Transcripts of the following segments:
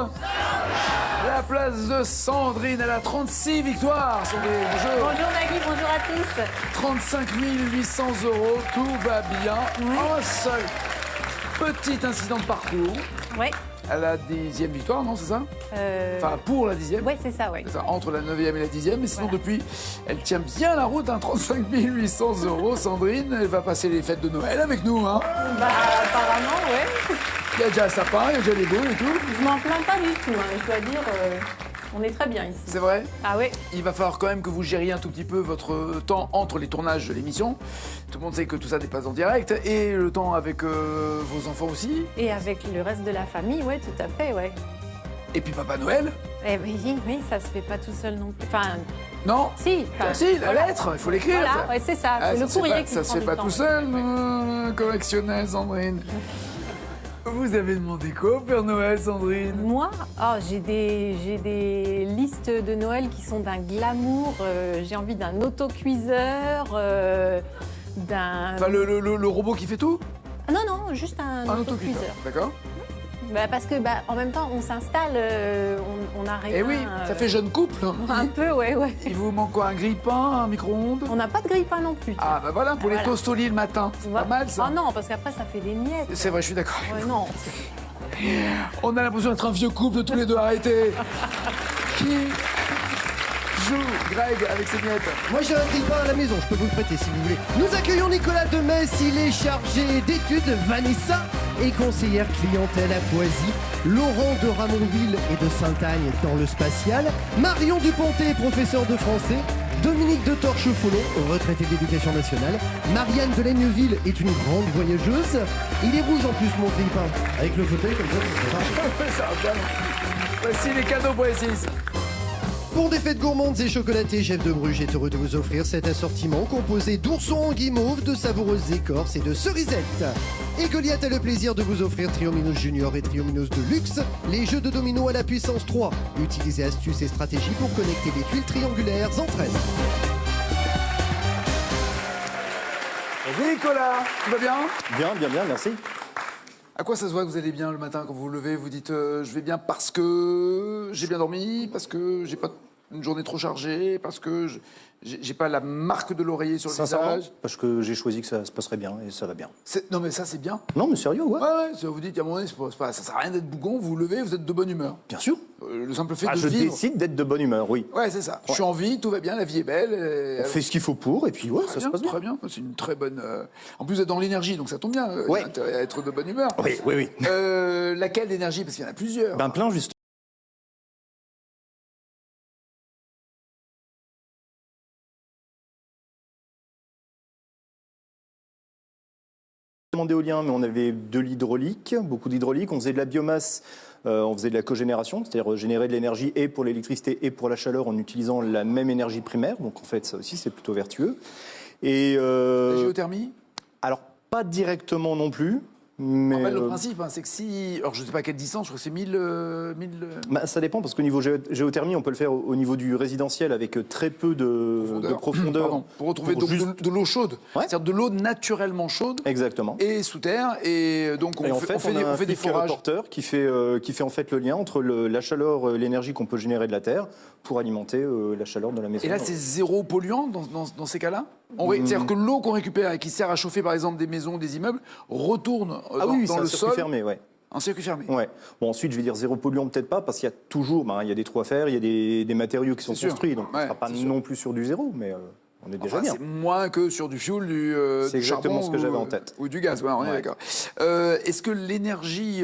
points. La place de Sandrine, elle a 36 victoires. Sandrine, bonjour. Bonjour Nagui, bonjour à tous. 35 800 euros, tout va bien. Oui. Un seul petit incident de parcours. Oui. À la 10e victoire, non, c'est ça? Enfin, pour la 10e. Oui, c'est ça, oui. C'est ça, entre la 9e et la 10e. Mais sinon, Voilà. depuis, elle tient bien la route, 35 800 euros. Sandrine, elle va passer les fêtes de Noël avec nous. Hein. Bah, apparemment, oui. Il y a déjà un sapin, il y a déjà les boules et tout. Je m'en plains pas du tout, hein. Je dois dire, on est très bien ici. C'est vrai? Ah oui. Il va falloir quand même que vous gériez un tout petit peu votre temps entre les tournages de l'émission. Tout le monde sait que tout ça n'est pas en direct. Et le temps avec vos enfants aussi. Et avec le reste de la famille, oui, tout à fait, oui. Et puis Papa Noël. Eh oui, ça se fait pas tout seul non plus. Enfin, Non? si. Ah, si, la lettre, il faut l'écrire. Voilà, ouais, c'est ça. Ah, C'est le courrier qui ça prend se fait du pas temps. tout seul, correctionnel, Sandrine. Vous avez demandé quoi au Père Noël, Sandrine? Moi, j'ai des listes de Noël qui sont d'un glamour. J'ai envie d'un autocuiseur, d'un... Enfin, le robot qui fait tout? Ah, non, juste un autocuiseur. D'accord. Bah, parce que en même temps, on s'installe, on n'a rien. Eh oui, ça fait jeune couple. Un peu, ouais. Il vous manque quoi? Un grille-pain, un micro-ondes? On n'a pas de grille-pain non plus. Ah, bah voilà, pour les Voilà. toasts au lit le matin. C'est pas mal, ça. Oh non, parce qu'après, ça fait des miettes. C'est vrai, je suis d'accord. Ouais, non. On a l'impression d'être un vieux couple tous les deux, arrêtez. Qui joue Greg avec ses miettes? Moi j'ai un grille-pain à la maison, je peux vous le prêter si vous voulez. Nous accueillons Nicolas de Metz, il est chargé d'études. Vanessa est conseillère clientèle à Poisy. Laurent de Ramonville et de Sainte-Agne dans le spatial. Marion Dupontet est professeur de français. Dominique de Torche-Follon, retraité de l'éducation nationale. Marianne de Laigneville est une grande voyageuse. Il est rouge en plus mon grille-pain. Avec le fauteuil comme ça. Ça va bien. Voici les cadeaux pour les 6. Pour des fêtes gourmandes et chocolatées, Jeff de Bruges est heureux de vous offrir cet assortiment composé d'oursons en guimauve, de savoureuses écorces et de cerisettes. Et Goliath a le plaisir de vous offrir Triominos Junior et Triominos de luxe, les jeux de dominos à la puissance 3. Utilisez astuces et stratégies pour connecter les tuiles triangulaires entre elles. Nicolas, tout va bien? Bien, merci. À quoi ça se voit que vous allez bien le matin quand vous vous levez? Vous dites je vais bien parce que j'ai bien dormi, parce que j'ai pas une journée trop chargée, parce que j'ai pas la marque de l'oreiller sur le Sincèrement, visage. parce que j'ai choisi que ça se passerait bien et ça va bien. Non mais ça c'est bien. Non, mais sérieux, ouais. Ouais, vous dites à un moment donné, ça sert à rien d'être bougon, vous vous levez, vous êtes de bonne humeur. Bien sûr. Le simple fait Ah, de je vivre. décide d'être de bonne humeur, oui. Ouais, c'est ça. Je suis en vie, tout va bien, la vie est belle. On fait ce qu'il faut pour et puis ouais, ça se passe bien. Très bien, c'est une très bonne. En plus, vous êtes dans l'énergie, donc ça tombe bien. Ouais. Il y a intérêt à être de bonne humeur. Oui. Laquelle d'énergie? Parce qu'il y en a plusieurs. Ben plein juste. D'éolien, mais on avait de l'hydraulique, beaucoup d'hydraulique. On faisait de la biomasse, on faisait de la cogénération, c'est-à-dire générer de l'énergie et pour l'électricité et pour la chaleur en utilisant la même énergie primaire. Donc en fait, ça aussi, c'est plutôt vertueux. Et La géothermie? alors, pas directement non plus. Mais En fait, le principe, c'est que si. Alors, je ne sais pas à quelle distance, je crois que c'est 1000. bah, ça dépend, parce qu'au niveau géothermie, on peut le faire au niveau du résidentiel avec très peu de profondeur. Pardon, pour retrouver pour donc juste- de l'eau chaude. Ouais. C'est-à-dire de l'eau naturellement chaude. Exactement. Et sous terre. Et donc, Et on en fait, fait, on a on un fait des flic forages. reporter qui fait en fait le lien entre la chaleur, l'énergie qu'on peut générer de la Terre pour alimenter la chaleur de la maison. Et là, c'est zéro polluant dans ces cas-là? C'est-à-dire que l'eau qu'on récupère et qui sert à chauffer, par exemple, des maisons, des immeubles, retourne Ah oui, dans c'est le un circuit sol. fermé, ouais. Un circuit fermé. Ouais. Bon, ensuite, je vais dire zéro polluant, peut-être pas, parce qu'il y a toujours, il y a des trous à faire, il y a des matériaux qui sont C'est sûr. construits, donc on ne Ouais, sera pas c'est sûr. non plus sur du zéro, mais on est déjà Enfin, bien. c'est moins que sur du fioul, C'est du charbon exactement ce que ou, j'avais en tête. Ou du gaz, ouais, on est Ouais. d'accord. Est-ce que l'énergie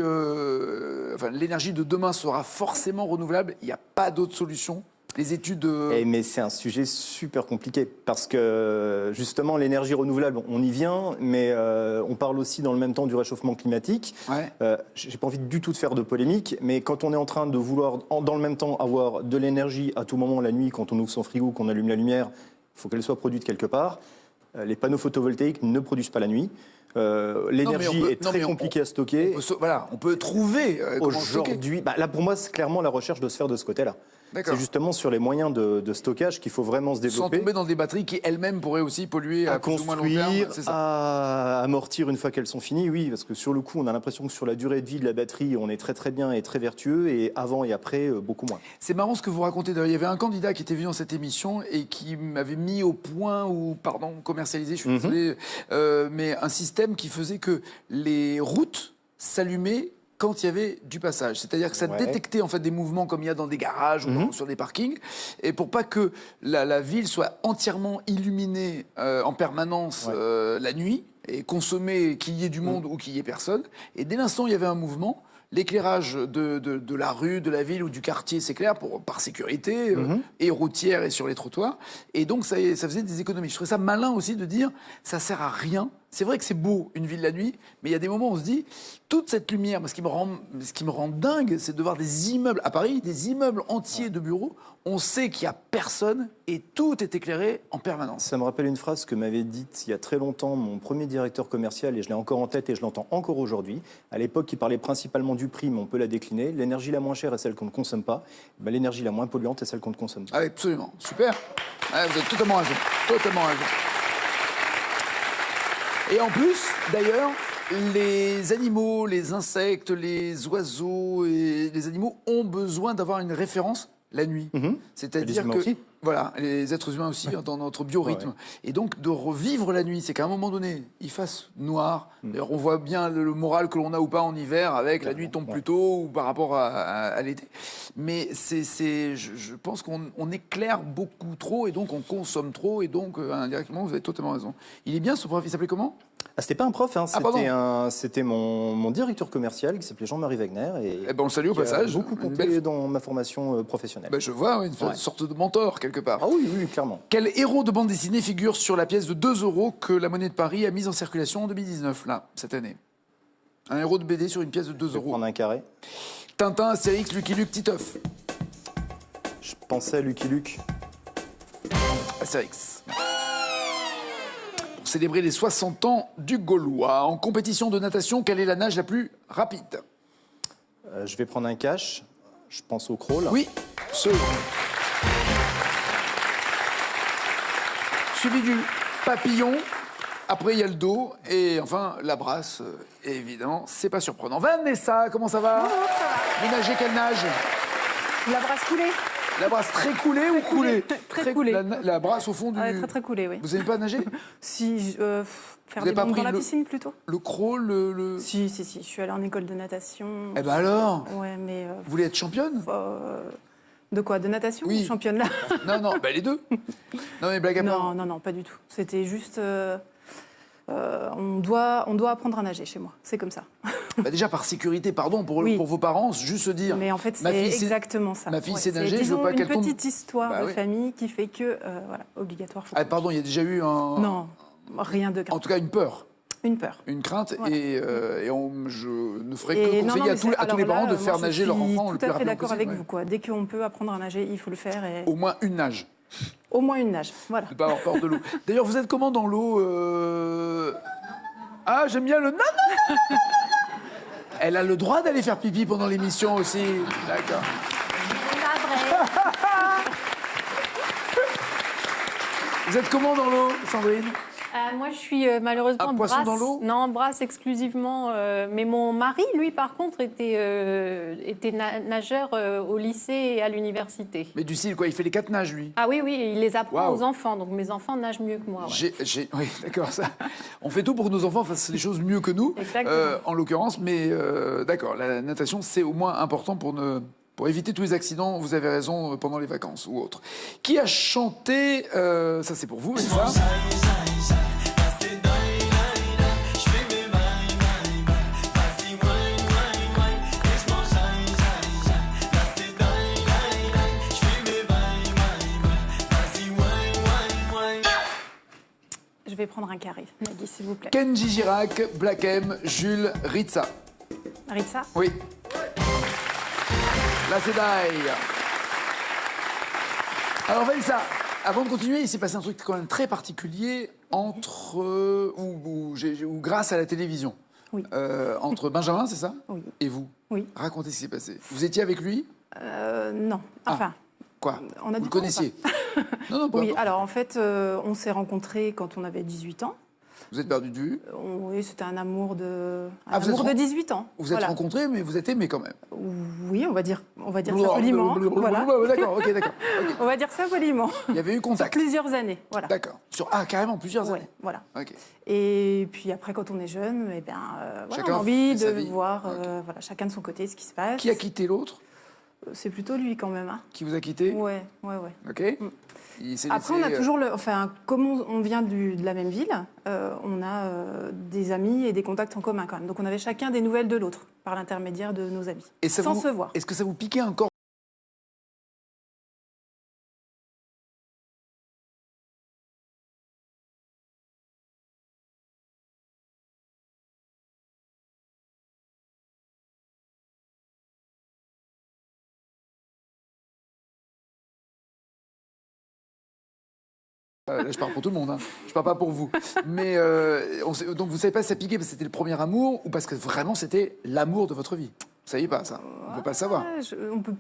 de demain sera forcément renouvelable? Il n'y a pas d'autre solution? Les études... Mais c'est un sujet super compliqué parce que justement l'énergie renouvelable, on y vient, mais on parle aussi dans le même temps du réchauffement climatique. Ouais. J'ai pas envie du tout de faire de polémique, mais quand on est en train de vouloir dans le même temps avoir de l'énergie à tout moment la nuit, quand on ouvre son frigo, qu'on allume la lumière, il faut qu'elle soit produite quelque part. Les panneaux photovoltaïques ne produisent pas la nuit. L'énergie est très compliquée à stocker. On peut trouver comment stocker. Aujourd'hui, là pour moi, clairement, la recherche doit se faire de ce côté-là. C'est justement sur les moyens de stockage qu'il faut vraiment se développer. Sans tomber dans des batteries qui elles-mêmes pourraient aussi polluer à plus ou moins long terme. À amortir une fois qu'elles sont finies, oui, parce que sur le coup, on a l'impression que sur la durée de vie de la batterie, on est très très bien et très vertueux, et avant et après, beaucoup moins. C'est marrant ce que vous racontez. D'ailleurs, il y avait un candidat qui était venu dans cette émission et qui m'avait mis au point, commercialisé, je suis désolé, mais un système qui faisait que les routes s'allumaient quand il y avait du passage. C'est-à-dire que ça détectait en fait des mouvements comme il y a dans des garages ou sur des parkings. Et pour pas que la ville soit entièrement illuminée en permanence la nuit et consommer qu'il y ait du monde ou qu'il y ait personne. Et dès l'instant où il y avait un mouvement, l'éclairage de la rue, de la ville ou du quartier s'éclaire par sécurité, et routière et sur les trottoirs. Et donc, ça faisait des économies. Je trouvais ça malin aussi de dire, ça sert à rien. C'est vrai que c'est beau, une ville la nuit, mais il y a des moments où on se dit, toute cette lumière, ce qui me rend dingue, c'est de voir des immeubles, à Paris, des immeubles entiers de bureaux, on sait qu'il n'y a personne et tout est éclairé en permanence. Ça me rappelle une phrase que m'avait dite il y a très longtemps mon premier directeur commercial, et je l'ai encore en tête et je l'entends encore aujourd'hui. À l'époque, il parlait principalement du prix, mais on peut la décliner. L'énergie la moins chère est celle qu'on ne consomme pas. L'énergie la moins polluante est celle qu'on ne consomme pas. Ah, absolument, super. Ah, vous avez totalement raison, totalement raison. Et en plus, d'ailleurs, les animaux, les insectes, les oiseaux et les animaux ont besoin d'avoir une référence la nuit. C'est-à-dire que aussi. Voilà, les êtres humains aussi, dans notre biorhythme. Et donc, de revivre la nuit, c'est qu'à un moment donné, il fasse noir. D'ailleurs, on voit bien le moral que l'on a ou pas en hiver, avec la nuit tombe plus tôt ou par rapport à l'été. Mais je pense qu'on éclaire beaucoup trop et donc on consomme trop et donc, indirectement, vous avez totalement raison. Il est bien ce prof, il s'appelait comment ? C'était pas un prof, c'était mon directeur commercial qui s'appelait Jean-Marie Wagner. Et on le salue au passage. Beaucoup compté dans ma formation professionnelle. Je vois, une sorte de mentor quelque part. Ah oui, clairement. Quel héros de bande dessinée figure sur la pièce de 2 € que la Monnaie de Paris a mise en circulation en 2019, cette année ? Un héros de BD sur une pièce de 2 €. Je vais prendre un carré. Tintin, Astérix, Lucky Luke, Titeuf. Je pensais à Lucky Luke. Astérix. Pour célébrer les 60 ans du Gaulois, en compétition de natation, quelle est la nage la plus rapide ? Je vais prendre un cash. Je pense au crawl. Oui, suivi du papillon, après il y a le dos, et enfin la brasse, évidemment, c'est pas surprenant. Vanessa, comment ça va ? Bonjour, ça va. Vous nagez quelle nage ? La brasse coulée. La brasse très coulée ou coulée ? Très coulée. La brasse au fond du... Très coulée, oui. Vous n'aimez pas nager ? Si, faire avez des pas bandes pris dans la le- piscine plutôt. Le crawl, le... Si, je suis allée en école de natation. Eh ben alors ? Ouais, mais... Vous voulez être championne ? De quoi ? De natation ? Oui. Championne là. Non, les deux. Non mais blague à part. Non, pas du tout. C'était juste... on doit apprendre à nager chez moi. C'est comme ça. Déjà par sécurité, pardon, pour vos parents, juste se dire... Mais en fait, ma c'est fille, exactement ça. ma fille Ouais, sait c'est, nager, je veux disons, pas qu'elle tombe... une petite histoire Bah de oui. famille qui fait que, obligatoire. Faut Ah pardon, il y a déjà eu un... Non, rien de grave. En tout cas, une peur. Une peur. Une crainte, Voilà. je ne ferai que Et conseiller à tous les parents de faire nager leur enfant le plus Je suis tout à fait rapidement d'accord possible. avec vous. Quoi. Dès qu'on peut apprendre à nager, il faut le faire. Et... Au moins une nage, Au moins une nage. Voilà. ne pas avoir peur de l'eau. D'ailleurs, vous êtes comment dans l'eau Ah, j'aime bien le... Non. Elle a le droit d'aller faire pipi pendant l'émission aussi. D'accord. Vous êtes comment dans l'eau, Sandrine ? Moi, je suis malheureusement Un poisson brasse. dans l'eau ? Non, brasse exclusivement. Mais mon mari, lui, par contre, était nageur au lycée et à l'université. Mais du style, quoi, il fait les 4 nages, lui. Ah oui, il les apprend Waouh. aux enfants. Donc mes enfants nagent mieux que moi. Ouais. Oui, d'accord, ça. On fait tout pour que nos enfants fassent les choses mieux que nous, Exactement. en l'occurrence, mais d'accord, la natation, c'est au moins important pour éviter tous les accidents, vous avez raison, pendant les vacances ou autres. Qui a chanté, ça c'est pour vous, c'est ça ? Je vais prendre un carré, Nagui, s'il vous plaît. Kenji Girac, Black M, Jules, Ritza. Ritza. Oui. La Cédaille. Alors Vanessa, Avant de continuer, il s'est passé un truc quand même très particulier ou grâce à la télévision. Oui. Entre Benjamin, c'est ça? Oui. Et vous? Oui. Racontez ce qui s'est passé. Vous étiez avec lui? Non. Enfin, Quoi? on a Vous du le temps, connaissiez? Non, pas oui, encore. alors en fait, on s'est rencontrés quand on avait 18 ans. Vous êtes perdu de vue? Oui, c'était un amour de, vous êtes de 18 ans. Vous êtes rencontrés, mais vous êtes aimés quand même. Oui, on va dire ça poliment. Voilà. D'accord, ok, d'accord. Ok. On va dire ça poliment. Il y avait eu contact. Plusieurs années, voilà. D'accord. Carrément plusieurs Ouais, années. voilà. Ok. Et puis après, quand on est jeune, eh bien, voilà, Chacun on a envie fait sa de vie. voir Ok. voilà, chacun de son côté ce qui se passe. Qui a quitté l'autre? C'est plutôt lui quand même. Hein. Qui vous a quitté? Ouais. Ok. Il s'est Après, laissé, on a toujours enfin, comme on vient de la même ville, on a des amis et des contacts en commun quand même. Donc on avait chacun des nouvelles de l'autre par l'intermédiaire de nos amis, et ça sans vous- se voir. Est-ce que ça vous piquait encore? Là, je parle pour tout le monde, hein. Je parle pas pour vous. Mais donc vous savez pas si ça piquait parce que c'était le premier amour ou parce que vraiment c'était l'amour de votre vie? Vous saviez pas ça? On peut pas le savoir. On peut.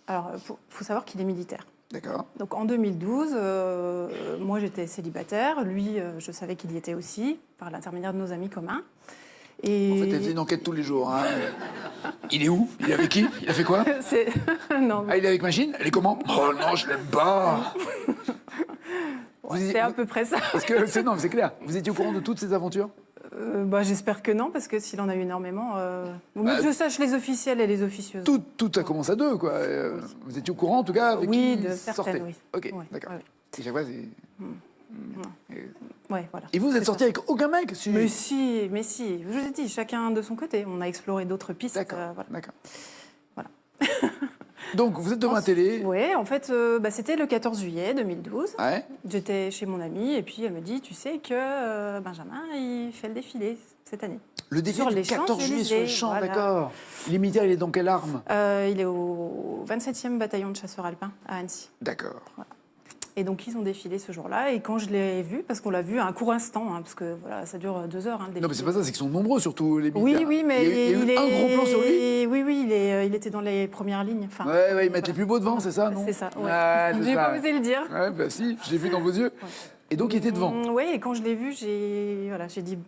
Alors, il faut savoir qu'il est militaire. D'accord. Donc en 2012, moi j'étais célibataire, lui je savais qu'il y était aussi, par l'intermédiaire de nos amis communs. Et En fait, elle faisait une enquête tous les jours. Hein. Il est où? Il est avec qui? Il a fait quoi? c'est... non, Ah, il est avec Machine? Elle est comment? Oh non, je l'aime pas. c'était à peu près ça. Parce que c'est clair. Vous étiez au courant de toutes ces aventures? J'espère que non, parce que s'il en a eu énormément, vaut mieux que je sache les officiels et les officieuses. Tout a commencé à deux, quoi. Vous étiez au courant, en tout cas, avec Oui, qui de il certaines, sortait. oui. Ok, Ouais, d'accord. ouais. Et chaque fois, c'est... Ouais, voilà. Et vous êtes C'est sorti ça. avec aucun mec? Mais si, je vous ai dit, chacun de son côté. On a exploré d'autres pistes. D'accord, voilà. d'accord. Voilà. Donc, vous êtes devant la télé. Oui, en fait, c'était le 14 juillet 2012. Ouais. J'étais chez mon amie et puis elle me dit, tu sais que Benjamin, il fait le défilé cette année. Le défilé Sur du les 14 juillet sur les Champs-Élysées, champs, voilà. d'accord. Il est militaire, il est dans quelle arme? Il est au 27e bataillon de chasseurs alpins à Annecy. D'accord. Et donc, ils ont défilé ce jour-là. Et quand je l'ai vu, parce qu'on l'a vu à un court instant, hein, parce que voilà, ça dure 2 heures, hein, le Non, mais défilé. c'est pas ça, c'est qu'ils sont nombreux, surtout les Oui, militaires. oui, mais il y a eu un gros plan sur lui. Oui, il était dans les premières lignes. Enfin, Ouais, ils mettent les plus beaux devant, c'est ça, non? C'est ça, ouais. Ouais, c'est J'ai ça. pas osé le dire. Ouais, bah si, je l'ai vu dans vos yeux. Et donc, il était devant. Oui, et quand je l'ai vu, j'ai dit,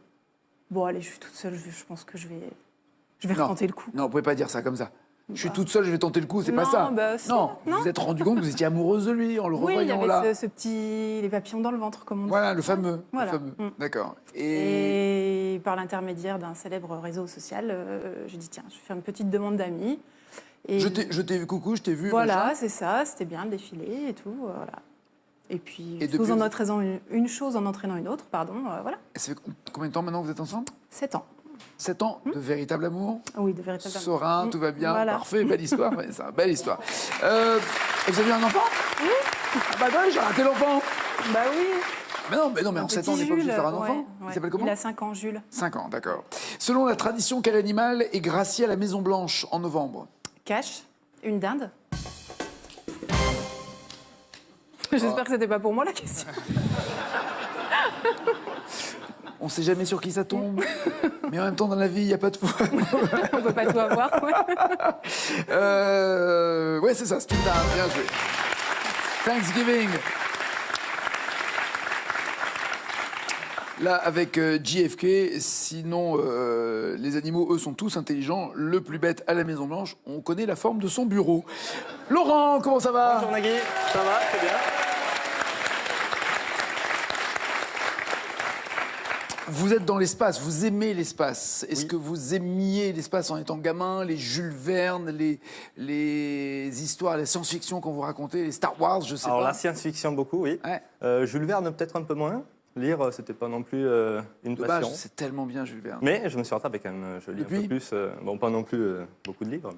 bon, allez, je suis toute seule, je pense que je vais Non. retenter le coup. Non, vous pouvez pas dire ça comme ça. Je suis toute seule, je vais tenter le coup, c'est pas Non, ça. bah, si, non, non. vous vous êtes rendu compte que vous étiez amoureuse de lui en le Oui, il y revoyant avait là. ce petit, les papillons dans le ventre, comme on dit. Voilà, le fameux. Voilà. Le fameux. Mm. D'accord. Et par l'intermédiaire d'un célèbre réseau social, j'ai dit, tiens, je vais faire une petite demande d'amis. Et Je t'ai vu, coucou, je t'ai vu. voilà, machin. c'est ça, c'était bien le défilé et tout, voilà. Et puis, Et chose depuis- en entraînant une chose en entraînant une autre, pardon, voilà. Et ça fait combien de temps maintenant que vous êtes ensemble? 7 ans. 7 ans de véritable amour. Oui, de véritable amour. Serein, tout va bien, Voilà. parfait, belle histoire. Ouais, ça, belle histoire. Vous avez eu un enfant? Oui. Ah bah non, j'ai raté l'enfant. Bah oui. Mais non, mais en 7 ans, on n'est pas obligé de faire un enfant. Il s'appelle comment? Il a 5 ans, Jules. 5 ans, d'accord. Selon la tradition, quel animal est gracié à la Maison Blanche en novembre? Cache, une dinde. J'espère que c'était pas pour moi la question. On sait jamais sur qui ça tombe. Mais en même temps, dans la vie, il n'y a pas de foi. On peut pas tout avoir. Ouais. Ouais, c'est ça, c'est une dame. Bien joué. Thanksgiving. Là, avec JFK, sinon, les animaux, eux, sont tous intelligents. Le plus bête à la Maison-Blanche, on connaît la forme de son bureau. Laurent, comment ça va? Bonjour Nagui, ça va, très bien. Vous êtes dans l'espace, vous aimez l'espace. Est-ce Oui. que vous aimiez l'espace en étant gamin, les Jules Verne, les histoires, la science-fiction qu'on vous racontait, les Star Wars, je sais Alors pas. la science-fiction beaucoup, oui. Ouais. Jules Verne peut-être un peu moins. Lire, c'était pas non plus une Dommage, passion. c'est tellement bien Jules Verne. Mais je me suis rattrapé quand même. Je lis un Depuis peu plus. Bon, pas non plus beaucoup de livres,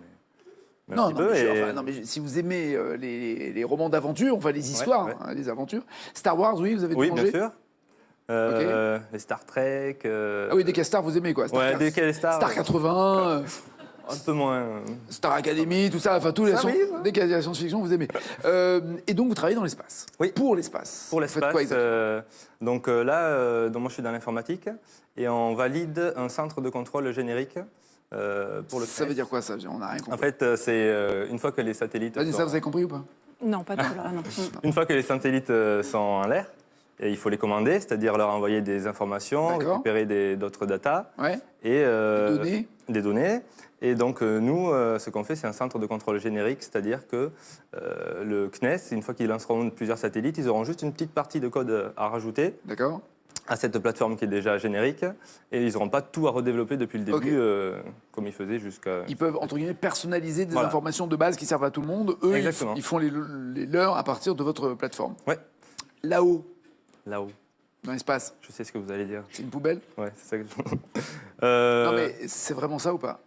mais un Non, petit non, peu. mais et- enfin, non, mais si vous aimez les romans d'aventure, enfin les histoires, ouais. hein, les aventures. Star Wars, oui, vous avez Oui, tout bien mangé. sûr. les Star Trek. Ah oui, des castars, vous aimez quoi? Ouais, des Star. Star 80, Un peu moins. Star Academy, tout ça, enfin tous les Ça, oui, ça. dès qu'il y a de la science-fiction, vous aimez. Et donc vous travaillez dans l'espace. Oui. Pour l'espace. Pour Vous faites l'espace. quoi exactement Donc là, donc moi je suis dans l'informatique et on valide un centre de contrôle générique pour le Ça CNES. veut dire quoi ça? On n'a rien compris. En fait, c'est une fois que les satellites. Vas-y, ça vous avez compris ou pas? Non, pas tout là, non. Une fois que les satellites sont en l'air, et il faut les commander, c'est-à-dire leur envoyer des informations, D'accord. récupérer d'autres datas Ouais. et Données. des données. Et donc nous, ce qu'on fait, c'est un centre de contrôle générique, c'est-à-dire que le CNES, une fois qu'ils lanceront plusieurs satellites, ils auront juste une petite partie de code à rajouter D'accord. à cette plateforme qui est déjà générique, et ils n'auront pas tout à redévelopper depuis le début, comme ils faisaient jusqu'à... Ils peuvent, entre guillemets, personnaliser des Voilà. informations de base qui servent à tout le monde. Eux, Exactement. ils font les leurs à partir de votre plateforme. Ouais, Là-haut, là-haut. dans l'espace, Je sais ce que vous allez dire. c'est une poubelle? Ouais, c'est ça que je... Non, mais c'est vraiment ça ou pas?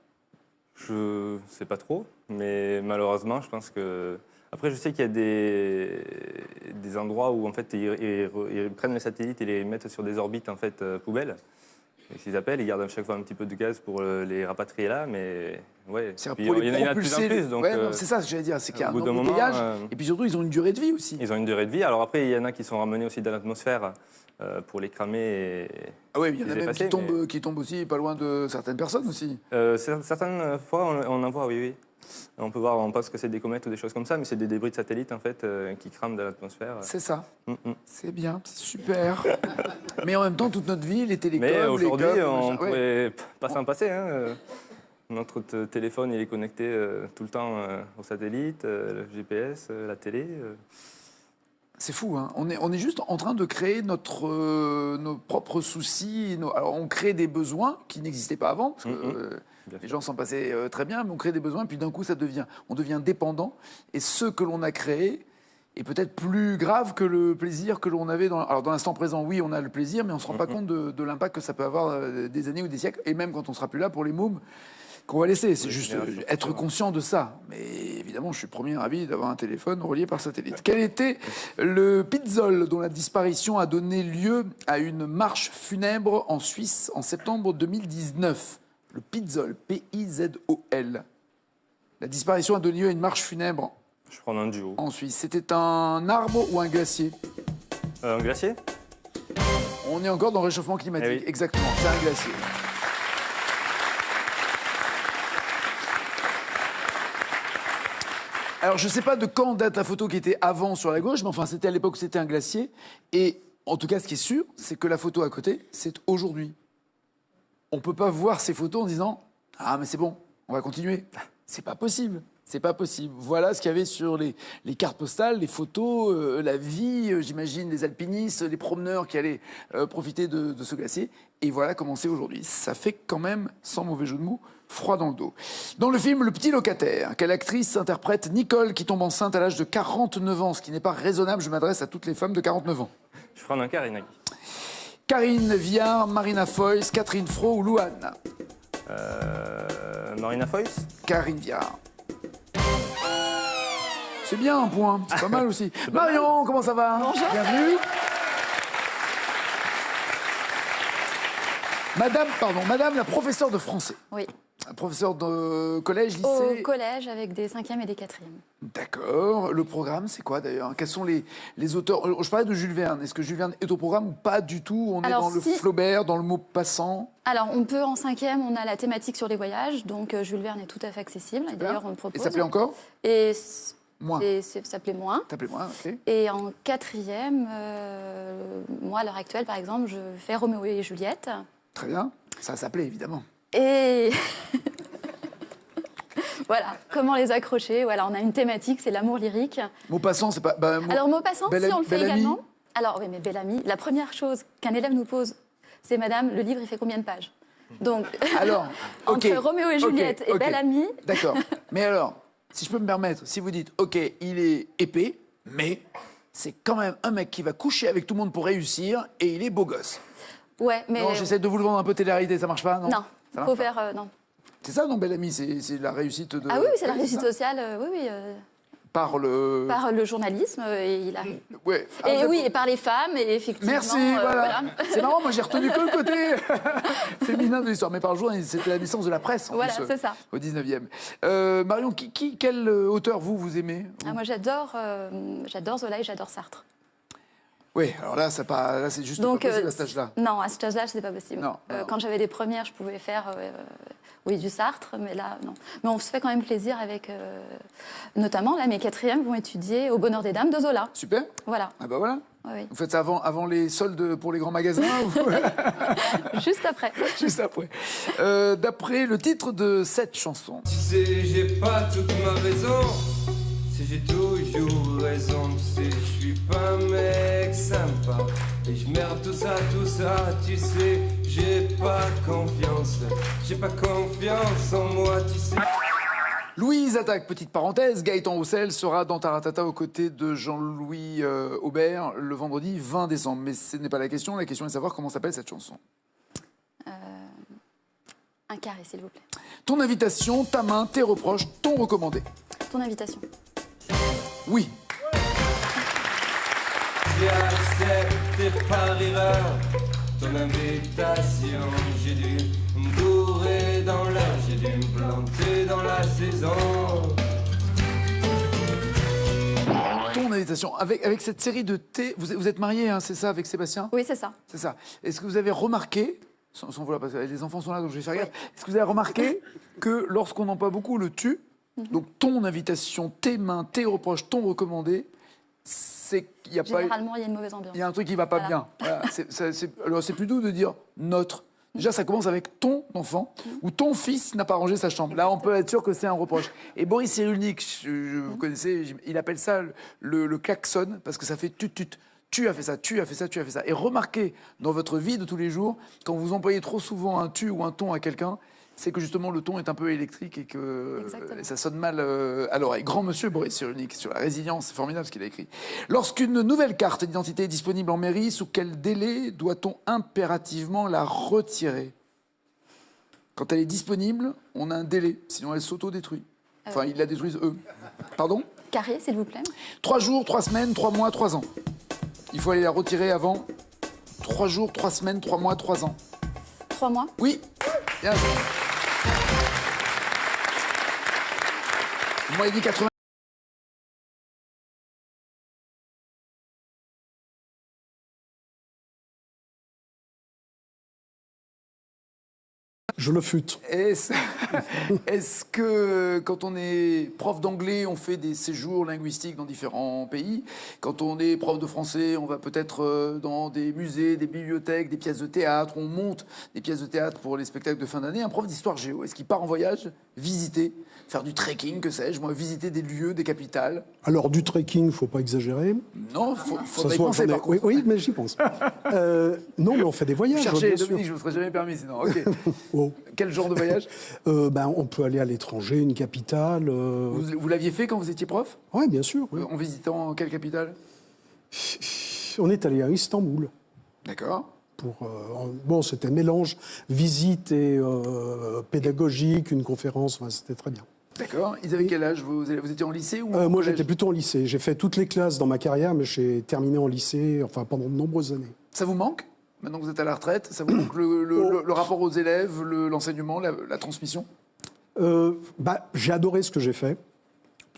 Je sais pas trop, mais malheureusement, je pense que... Après, je sais qu'il y a des endroits où en fait ils prennent les satellites et les mettent sur des orbites en fait poubelles. Et qu'ils appellent, ils gardent à chaque fois un petit peu de gaz pour les rapatrier là, mais ouais. C'est Puis, pour les il y en a de plus en propulser. plus, donc Ouais, non, c'est ça ce que j'allais dire, c'est qu'il y a au un bout d'un moment, embouteillage. Et puis surtout, ils ont une durée de vie aussi. ils ont une durée de vie. Alors après, il y en a qui sont ramenés aussi dans l'atmosphère pour les cramer. Ah oui, il y en a les même effacer, qui tombent aussi pas loin de certaines personnes aussi. Certaines fois, on en voit, oui, oui. On peut voir, on pense que c'est des comètes ou des choses comme ça, mais c'est des débris de satellites en fait qui crament dans l'atmosphère. C'est ça. Mm, mm. C'est bien, c'est super. Mais en même temps, toute notre vie, les télécoms, Mais aujourd'hui, les câbles, on machin, ouais. pourrait pas s'en passer. Hein. Notre téléphone, il est connecté tout le temps au satellite, le GPS, la télé. C'est fou, hein. On est juste en train de créer nos propres soucis. Alors, on crée des besoins qui n'existaient pas avant, parce que Bien les sûr. gens s'en passaient très bien, mais on crée des besoins, puis d'un coup, on devient dépendant. Et ce que l'on a créé est peut-être plus grave que le plaisir que l'on avait Alors, dans l'instant présent, oui, on a le plaisir, mais on ne se rend pas compte de l'impact que ça peut avoir des années ou des siècles, et même quand on ne sera plus là pour les mômes qu'on va laisser. C'est juste être conscient de ça. Mais évidemment, je suis premier ravi d'avoir un téléphone relié par satellite. Quel était le Pizzol dont la disparition a donné lieu à une marche funèbre en Suisse en septembre 2019? Le Pizzol, P-I-Z-O-L. La disparition a donné lieu à une marche funèbre Je prends un duo. en Suisse. C'était un arbre ou un glacier? Un glacier? On est encore dans le réchauffement climatique. Eh oui. Exactement, c'est un glacier. Alors, je ne sais pas de quand date la photo qui était avant sur la gauche, mais enfin, c'était à l'époque où c'était un glacier. Et en tout cas, ce qui est sûr, c'est que la photo à côté, c'est aujourd'hui. On ne peut pas voir ces photos en disant « Ah, mais c'est bon, on va continuer ». C'est pas possible. C'est pas possible. Voilà ce qu'il y avait sur les cartes postales, les photos, la vie, j'imagine, les alpinistes, les promeneurs qui allaient profiter de ce glacier. Et voilà comment c'est aujourd'hui. Ça fait quand même, sans mauvais jeu de mots, froid dans le dos. Dans le film Le Petit Locataire, quelle actrice interprète Nicole qui tombe enceinte à l'âge de 49 ans, ce qui n'est pas raisonnable, je m'adresse à toutes les femmes de 49 ans. Je prends un Karinaki. Karine Viard, Marina Foïs, Catherine Fro ou Louane? Marina Foïs? Karine Viard. C'est bien un point, c'est pas mal aussi. Marion, comment ça va? Bonjour. Bienvenue. Madame la professeure de français. Oui, Professeure de collège, au lycée. collège avec des 5e et des 4e. D'accord. Le programme, c'est quoi d'ailleurs? Quels sont les auteurs? Je parlais de Jules Verne. Est-ce que Jules Verne est au programme ou pas du tout? On est Alors, dans le si. Flaubert, dans le Maupassant. Alors, on peut en 5e, on a la thématique sur les voyages, donc Jules Verne est tout à fait accessible. Et d'ailleurs, on le Et propose. ça plaît encore? Et Moins. ça plaît moins. T'appelez-moi, ok. Et en 4e, moi, à l'heure actuelle, par exemple, je fais Roméo et Juliette. Très bien. Ça s'appelait évidemment. Et voilà, comment les accrocher? Voilà, on a une thématique, c'est l'amour lyrique. Maupassant, c'est pas. Alors, Maupassant, si on le fait Bel-Ami. également. Alors, oui, mais Bel-Ami, la première chose qu'un élève nous pose, c'est Madame, le livre, il fait combien de pages? Donc, Alors, ok. entre Roméo et Juliette et ok. Bel-Ami. D'accord. Mais alors, si je peux me permettre, si vous dites, ok, il est épais, mais c'est quand même un mec qui va coucher avec tout le monde pour réussir et il est beau gosse. Ouais, mais. Non, j'essaie de vous le vendre un peu télé-réalité, ça marche pas, non? Non, Ça marche faut pas. faire. Non. C'est ça, non, Bel-Ami, c'est la réussite de. Ah oui, oui, c'est la Oui, réussite ça. sociale. Oui, oui. Par le... Par le journalisme, et il arrive. Ouais. Et oui, et par les femmes, et effectivement. Merci, voilà. C'est marrant, moi j'ai retenu que le côté féminin de l'histoire. Mais par le journalisme, c'était la naissance de la presse, en Voilà, plus, c'est ça. au 19e. Marion, quel auteur vous aimez Moi, j'adore Zola et j'adore Sartre. Oui, alors là, là c'est juste Donc, pas possible à cet âge-là. Non, à cet âge-là, c'est pas possible. Non. Quand j'avais des premières, je pouvais faire du Sartre, mais là, non. Mais on se fait quand même plaisir avec, notamment, là, mes quatrièmes vont étudier Au bonheur des dames de Zola. Super. Voilà. Ah bah voilà. Oui. Vous faites ça avant les soldes pour les grands magasins ou... Juste après. Juste après. D'après le titre de cette chanson. Tu sais, j'ai pas toute ma raison. Si j'ai toujours raison, tu sais, je suis pas un mec sympa. Et je merde tout ça, tu sais, j'ai pas confiance en moi, tu sais. Louise attaque, petite parenthèse, Gaëtan Roussel sera dans Taratata aux côtés de Jean-Louis Aubert le vendredi 20 décembre. Mais ce n'est pas la question est de savoir comment s'appelle cette chanson. Un carré, s'il vous plaît. Ton invitation, ta main, tes reproches, ton recommandé. Ton invitation. Oui. J'ai accepté par erreur ton invitation. J'ai dû me bourrer dans l'heure, j'ai dû me planter dans la saison. Ton invitation, avec cette série de thé, vous êtes mariés, hein, c'est ça, avec Sébastien? Oui, c'est ça. C'est ça. Est-ce que vous avez remarqué, sans vouloir, parce que les enfants sont là, donc je vais faire gaffe, est-ce que vous avez remarqué que lorsqu'on emploie beaucoup le tu, donc ton invitation, tes mains, tes reproches, ton recommandé, c'est qu'il n'y a pas... Généralement, il y a une mauvaise ambiance. Il y a un truc qui ne va pas Voilà. bien. Voilà, alors c'est plus doux de dire notre. Déjà, ça commence avec ton enfant ou ton fils n'a pas rangé sa chambre. Là, on peut être sûr que c'est un reproche. Et Boris Cyrulnik, vous connaissez, il appelle ça le klaxon parce que ça fait tut-tut. Tu as fait ça, tu as fait ça, tu as fait ça. Et remarquez, dans votre vie de tous les jours, quand vous employez trop souvent un tu ou un ton à quelqu'un, c'est que justement le ton est un peu électrique et que ça sonne mal à l'oreille. Grand monsieur Boris Cyrulnik, sur la résilience, c'est formidable ce qu'il a écrit. Lorsqu'une nouvelle carte d'identité est disponible en mairie, sous quel délai doit-on impérativement la retirer? Quand elle est disponible, on a un délai, sinon elle s'auto-détruit. Enfin, ils la détruisent eux. Pardon? Carré, s'il vous plaît. 3 jours, 3 semaines, 3 mois, 3 ans. Il faut aller la retirer avant 3 jours, 3 semaines, 3 mois, 3 ans. 3 mois. Oui. Bien joué. Moi, il dit 80. Je le fute. Est-ce que quand on est prof d'anglais, on fait des séjours linguistiques dans différents pays? Quand on est prof de français, on va peut-être dans des musées, des bibliothèques, des pièces de théâtre, on monte des pièces de théâtre pour les spectacles de fin d'année. Un prof d'histoire géo, est-ce qu'il part en voyage, visiter, faire du trekking, que sais-je, moi, visiter des lieux, des capitales? Alors, du trekking, il ne faut pas exagérer. Non, faut y soit, penser par contre. Oui, mais j'y pense. Non, mais on fait des voyages. Cherchez, bien sûr. Dominique, je ne vous serais jamais permis sinon. Ok. Oh. Quel genre de voyage? On peut aller à l'étranger, une capitale. Vous l'aviez fait quand vous étiez prof? Oui, bien sûr. Oui. En visitant quelle capitale? On est allé à Istanbul. D'accord. Bon, c'était mélange visite et pédagogique, une conférence, enfin, c'était très bien. D'accord. Ils avaient quel âge? Vous étiez en lycée ou en Moi, collège? j'étais plutôt en lycée. J'ai fait toutes les classes dans ma carrière, mais j'ai terminé en lycée, enfin, pendant de nombreuses années. Ça vous manque? Maintenant que vous êtes à la retraite, ça vous manque le rapport aux élèves, l'enseignement, la transmission? J'ai adoré ce que j'ai fait.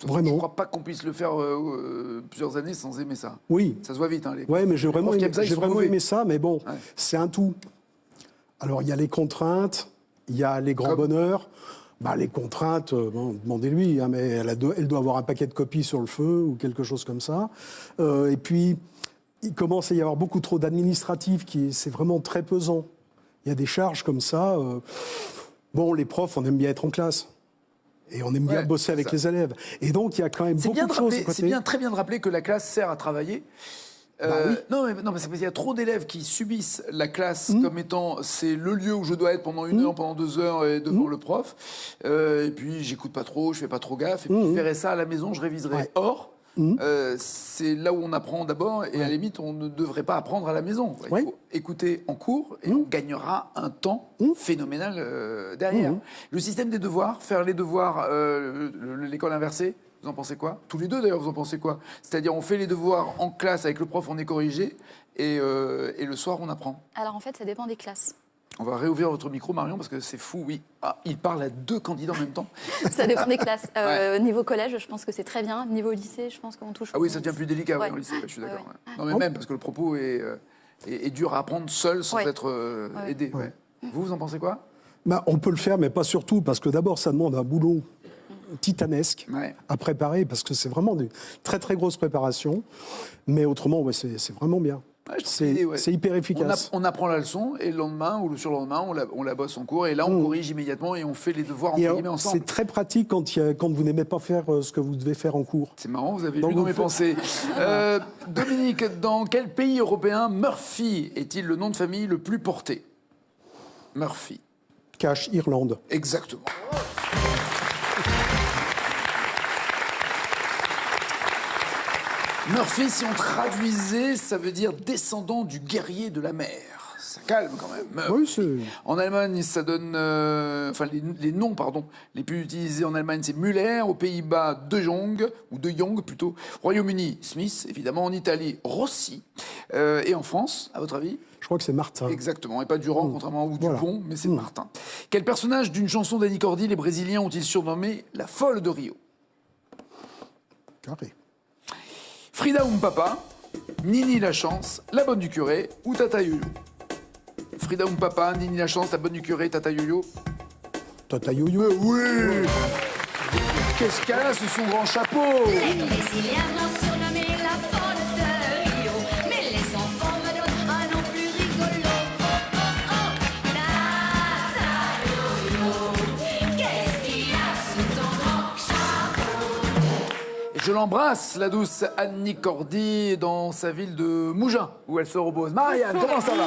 Je Vraiment. ne crois pas qu'on puisse le faire plusieurs années sans aimer ça. Oui. Ça se voit vite. Hein, Oui, mais j'ai vraiment, profs qui aiment ça, ils sont mauvais. aimé ça, mais bon, Ouais. c'est un tout. Alors, il y a les contraintes, il y a les grands bonheurs. Les contraintes, demandez-lui, hein, mais elle doit avoir un paquet de copies sur le feu ou quelque chose comme ça. Et puis, il commence à y avoir beaucoup trop d'administratifs, c'est vraiment très pesant. Il y a des charges comme ça. Les profs, on aime bien être en classe. Et on aime bien bosser avec les élèves. Et donc, il y a quand même beaucoup de choses à côté. C'est très bien de rappeler que la classe sert à travailler. Oui. Non, mais c'est parce qu'il y a trop d'élèves qui subissent la classe comme étant c'est le lieu où je dois être pendant 1 heure, pendant 2 heures devant le prof. Et puis j'écoute pas trop, je fais pas trop gaffe. Et puis je verrai ça à la maison, je réviserai. Ouais. Or, c'est là où on apprend d'abord. Et à la limite, on ne devrait pas apprendre à la maison. Il faut écouter en cours et on gagnera un temps phénoménal derrière. Le système des devoirs, faire les devoirs, l'école inversée. Vous en pensez quoi? Tous les deux d'ailleurs, vous en pensez quoi? C'est-à-dire on fait les devoirs en classe avec le prof, on est corrigé, et le soir on apprend. Alors en fait, ça dépend des classes. On va réouvrir votre micro, Marion, parce que c'est fou, oui. Ah, il parle à 2 candidats en même temps. Ça dépend des classes. Ouais. Niveau collège, je pense que c'est très bien. Niveau lycée, je pense qu'on touche. Ah oui, ça devient plus délicat, Ouais. oui, au lycée, je suis d'accord. Ouais, Ouais. Non mais même, parce que le propos est dur à apprendre seul, sans Ouais. être aidé. Ouais. Vous en pensez quoi? Bah, on peut le faire, mais pas surtout, parce que d'abord, ça demande un boulot titanesque Ouais. à préparer, parce que c'est vraiment des très très grosses préparations. Mais autrement, ouais, c'est vraiment bien. Ouais, je trouve l'idée, ouais. C'est hyper efficace. On apprend la leçon, et le lendemain ou le surlendemain, on la bosse en cours, et là on corrige immédiatement, et on fait les devoirs Et entre guillemets ensemble. c'est très pratique quand vous n'aimez pas faire ce que vous devez faire en cours. C'est marrant, vous avez Donc lu dans vous mes faites- pensées. Dominique, dans quel pays européen Murphy est-il le nom de famille le plus porté? Murphy. Cache Irlande. Exactement. Murphy, si on traduisait, ça veut dire descendant du guerrier de la mer. Ça calme quand même. Murphy. Oui, c'est... En Allemagne, ça donne. Enfin, les noms, pardon, les plus utilisés en Allemagne, c'est Müller. Aux Pays-Bas, De Jong, ou De Jong plutôt. Royaume-Uni, Smith, évidemment. En Italie, Rossi. Et en France, à votre avis? Je crois que c'est Martin. Exactement, et pas Durand, contrairement au Voilà. Dupont, mais c'est Martin. Quel personnage d'une chanson d'Annie Cordy les Brésiliens ont-ils surnommé la folle de Rio? Carré. Frida Papa, Nini la chance, la bonne du curé ou Tata Yo-Yo? Frida Papa, Nini la chance, la bonne du curé, Tata Yo-Yo? Tata Yo-Yo. Oui. Qu'est-ce qu'elle a sous son grand chapeau? Les Brésiliens m'ont surnommé la folle de Rio. Mais les enfants me donnent un nom plus rigolo. Oh, oh, oh, Tata Yo-Yo. Qu'est-ce qu'il y a sous ton grand chapeau? Et je l'embrasse, la douce Annie Cordy, dans sa ville de Mougins, où elle se repose. Marianne, comment ça va?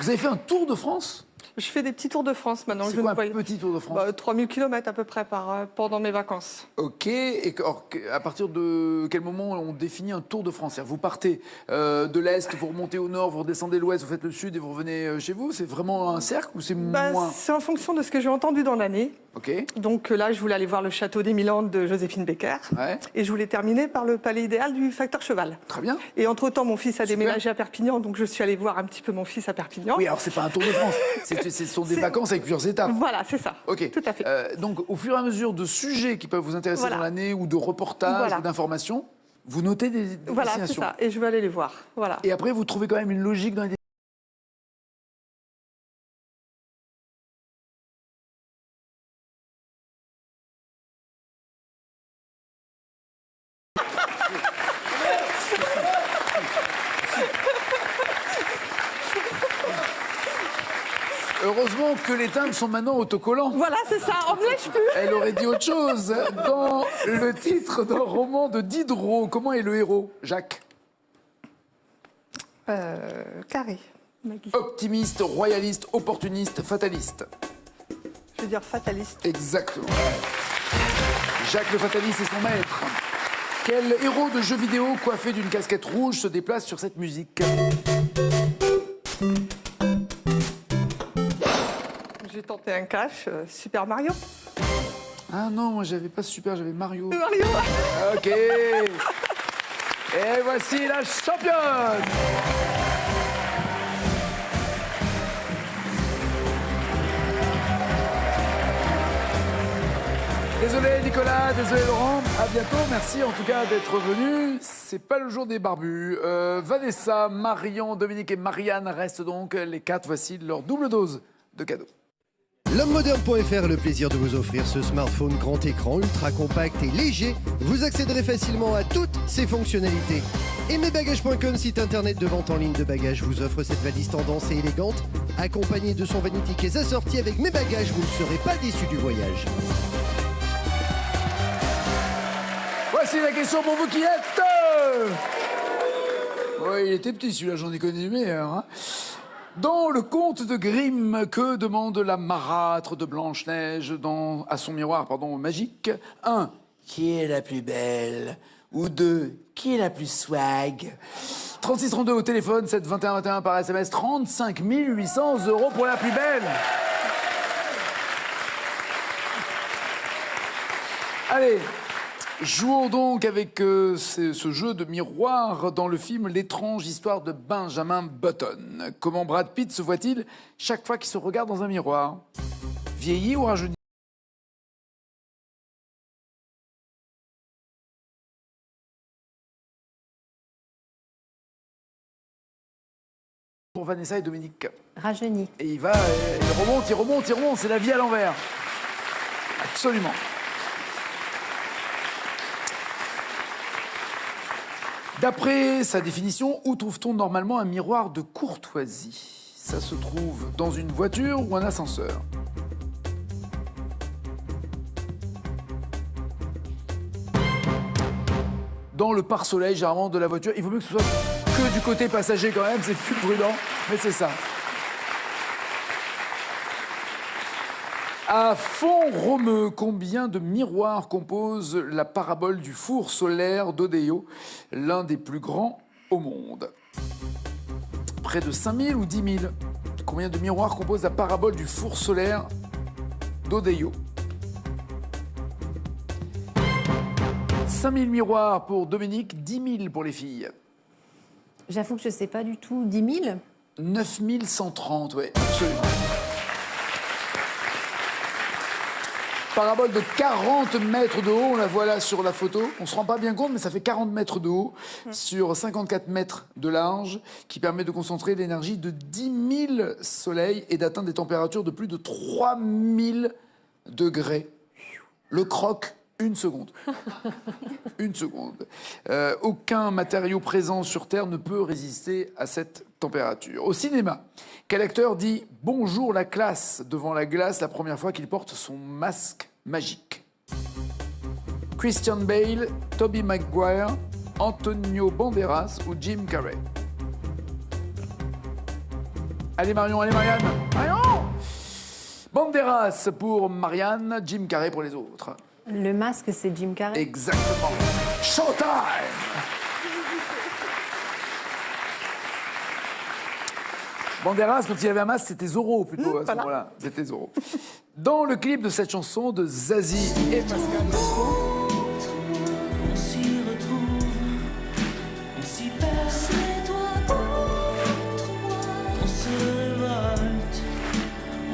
Vous avez fait un tour de France? Je fais des petits tours de France maintenant. C'est quoi un petit tour de France? 3000 km à peu près pendant mes vacances. Ok, et à partir de quel moment on définit un tour de France? C'est-à-dire, vous partez de l'Est, vous remontez au Nord, vous redescendez l'Ouest, vous faites le Sud et vous revenez chez vous? C'est vraiment un cercle ou c'est moins? C'est en fonction de ce que j'ai entendu dans l'année. Ok. Donc là, je voulais aller voir le château d'Émilandes de Joséphine Baker. Ouais. Et je voulais terminer par le palais idéal du facteur cheval. Très bien. Et entre-temps, mon fils a Super. déménagé à Perpignan, donc je suis allée voir un petit peu mon fils à Perpignan. Oui, alors c'est pas un tour de France, ce sont des vacances avec plusieurs étapes. Voilà, c'est ça. Ok. Tout à fait. Donc, au fur et à mesure de sujets qui peuvent vous intéresser Voilà. dans l'année ou de reportages Voilà. ou d'informations, vous notez des Voilà, c'est destinations. ça. Et je vais aller les voir. Voilà. Et après, vous trouvez quand même une logique dans les Heureusement que les timbres sont maintenant autocollants. Voilà, c'est ça. On me lèche plus. Elle aurait dit autre chose. Dans le titre d'un roman de Diderot, comment est le héros, Jacques? Carré. Maggie. Optimiste, royaliste, opportuniste, fataliste. Je veux dire fataliste. Exactement. Jacques le fataliste et son maître. Quel héros de jeu vidéo coiffé d'une casquette rouge se déplace sur cette musique? J'ai tenté un cash, Super Mario. Ah non, moi j'avais pas Super, j'avais Mario. Mario. Ok. Et voici la championne. Désolé Nicolas, désolé Laurent, à bientôt, merci en tout cas d'être venu. C'est pas le jour des barbus. Vanessa, Marion, Dominique et Marianne restent donc les 4. Voici leur double dose de cadeaux. L'hommemoderne.fr a le plaisir de vous offrir ce smartphone grand écran, ultra compact et léger. Vous accéderez facilement à toutes ses fonctionnalités. Et mesbagages.com, site internet de vente en ligne de bagages, vous offre cette valise tendance et élégante, accompagnée de son vanity case assorti avec mes bagages. Vous ne serez pas déçus du voyage. Voici la question pour vous qui êtes. Oui, il était petit celui-là, j'en ai connu meilleur. Hein. Dans le conte de Grimm, que demande la marâtre de Blanche-Neige à son miroir magique? 1. Qui est la plus belle? Ou 2. Qui est la plus swag? 3632 au téléphone, 7 21 21 par SMS, 35 800 € pour la plus belle. Allez, jouons donc avec ce jeu de miroir dans le film L'étrange histoire de Benjamin Button. Comment Brad Pitt se voit-il chaque fois qu'il se regarde dans un miroir? Vieilli ou rajeuni? Pour Vanessa et Dominique. Rajeuni. Et il va, il remonte, c'est la vie à l'envers. Absolument. D'après sa définition, où trouve-t-on normalement un miroir de courtoisie? Ça se trouve dans une voiture ou un ascenseur? Dans le pare-soleil, généralement, de la voiture. Il vaut mieux que ce soit que du côté passager quand même, c'est plus prudent, mais c'est ça. À Font-Romeu, combien de miroirs compose la parabole du four solaire d'Odeio, l'un des plus grands au monde? Près de 5000 ou 10 000? Combien de miroirs compose la parabole du four solaire d'Odeio? 5000 miroirs pour Dominique, 10 000 pour les filles. J'avoue que je ne sais pas du tout. 10 000? 9130, oui, absolument. Parabole de 40 mètres de haut, on la voit là sur la photo. On ne se rend pas bien compte, mais ça fait 40 mètres de haut sur 54 mètres de large, qui permet de concentrer l'énergie de 10 000 soleils et d'atteindre des températures de plus de 3000 degrés. Le croc, une seconde. Une seconde. Aucun matériau présent sur Terre ne peut résister à cette température. Au cinéma, quel acteur dit « Bonjour la classe » devant la glace la première fois qu'il porte son masque magique? Christian Bale, Tobey Maguire, Antonio Banderas ou Jim Carrey? Allez Marion, allez Marianne. Marion! Banderas pour Marianne, Jim Carrey pour les autres. Le masque, c'est Jim Carrey. Exactement. Showtime! Banderas, quand il avait un masque, c'était Zorro plutôt à ce moment-là. C'était Zorro. Dans le clip de cette chanson de Zazie et Pascal Obispo, On s'y retrouve, on s'y perd, c'est toi contre moi. On se révolte,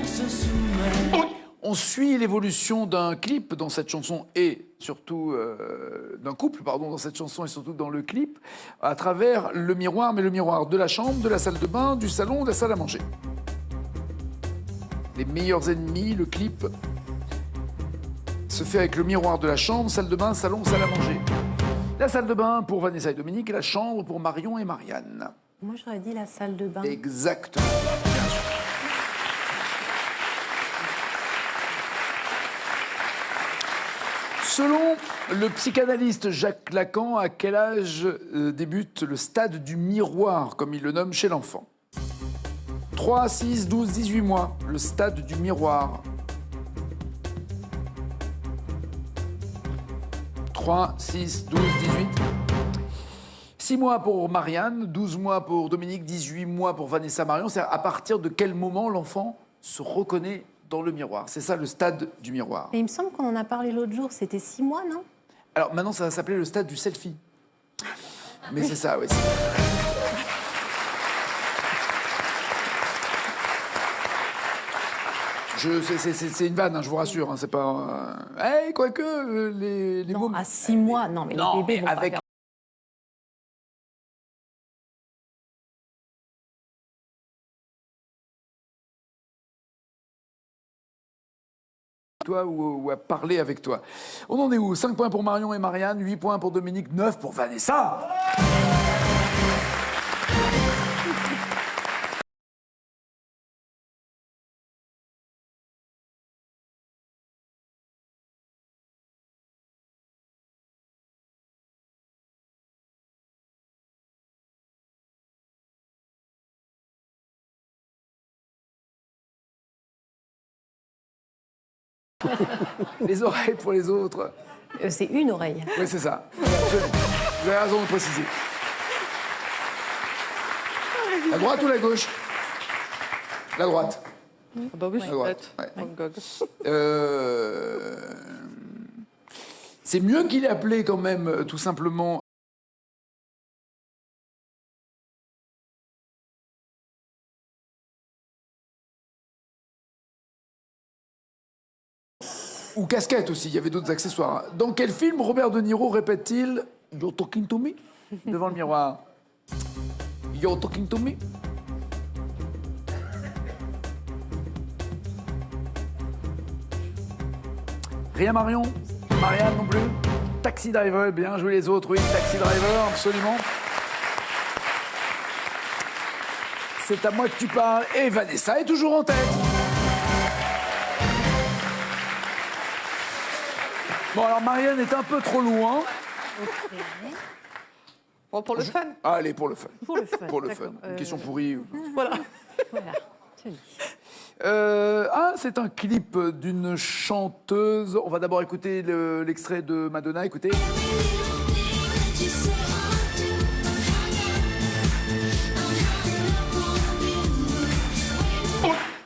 on se soumet. on suit l'évolution d'un clip dans cette chanson et surtout d'un couple, pardon, dans cette chanson et surtout dans le clip, à travers le miroir, mais le miroir de la chambre, de la salle de bain, du salon, de la salle à manger. Les meilleurs ennemis, le clip se fait avec le miroir de la chambre, salle de bain, salon, salle à manger. La salle de bain pour Vanessa et Dominique et la chambre pour Marion et Marianne. Moi, j'aurais dit la salle de bain. Exactement. Bien sûr. Selon le psychanalyste Jacques Lacan, à quel âge débute le stade du miroir, comme il le nomme chez l'enfant? 3, 6, 12, 18 mois, le stade du miroir. 3, 6, 12, 18. 6 mois pour Marianne, 12 mois pour Dominique, 18 mois pour Vanessa Marion. C'est à partir de quel moment l'enfant se reconnaît dans le miroir? C'est ça le stade du miroir. Et il me semble qu'on en a parlé l'autre jour, c'était 6 mois, non? Alors maintenant, ça va s'appeler le stade du selfie. Mais c'est ça, oui. C'est une vanne, hein, je vous rassure. Hein, c'est pas. Quoique, les Non, mômes. à 6 mois, non, mais Non, les bébés mais vont pas avec. faire. Toi ou à parler avec toi. On en est où? 5 points pour Marion et Marianne, 8 points pour Dominique, 9 pour Vanessa. Les oreilles pour les autres. C'est une oreille. Oui, c'est ça. Absolument. Vous avez raison de préciser. La droite ou la gauche? La droite. Bah oui, La droite. Ouais. Van Gogh. C'est mieux qu'il ait appelé quand même, tout simplement. Ou casquette aussi, il y avait d'autres accessoires. Dans quel film Robert De Niro répète-t-il « You're talking to me » devant le miroir? You're talking to me? Rien Marion? Marianne non plus? Taxi Driver, bien joué les autres, oui, Taxi Driver, absolument. C'est à moi que tu parles. Et Vanessa est toujours en tête. Bon, alors Marianne est un peu trop loin. Bon, pour le fun. Allez, pour le fun. Pour le fun. Pour le d'accord. fun. Une question pourrie. Voilà. Voilà. Joli. C'est un clip d'une chanteuse. On va d'abord écouter l'extrait de Madonna. Écoutez.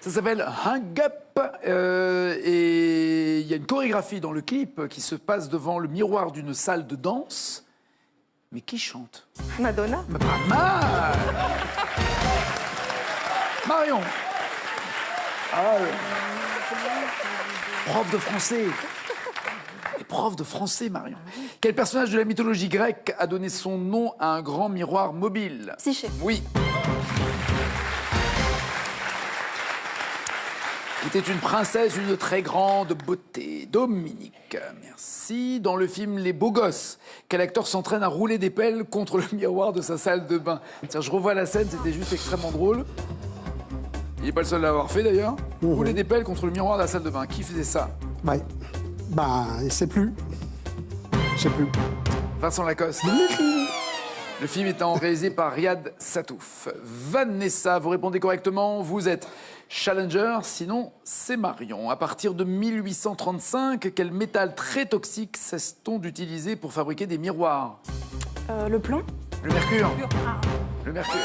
Ça s'appelle Hang Up et il y a une chorégraphie dans le clip qui se passe devant le miroir d'une salle de danse. Mais qui chante? Madonna. Pas mal. Marion. Prof de français. Et prof de français, Marion. Quel personnage de la mythologie grecque a donné son nom à un grand miroir mobile? Psyché. Oui. Était une princesse d'une très grande beauté. Dominique, merci. Dans le film Les Beaux Gosses, quel acteur s'entraîne à rouler des pelles contre le miroir de sa salle de bain? Tiens, je revois la scène, c'était juste extrêmement drôle. Il n'est pas le seul à l'avoir fait d'ailleurs. Rouler des pelles contre le miroir de la salle de bain. Qui faisait ça? Ouais. Bah, je sais plus. Je sais plus. Vincent Lacoste. Le film étant réalisé par Riyad Satouf. Vanessa, vous répondez correctement, vous êtes challenger, sinon c'est Marion. À partir de 1835, quel métal très toxique cesse-t-on d'utiliser pour fabriquer des miroirs? Le plomb. Le mercure. Le mercure.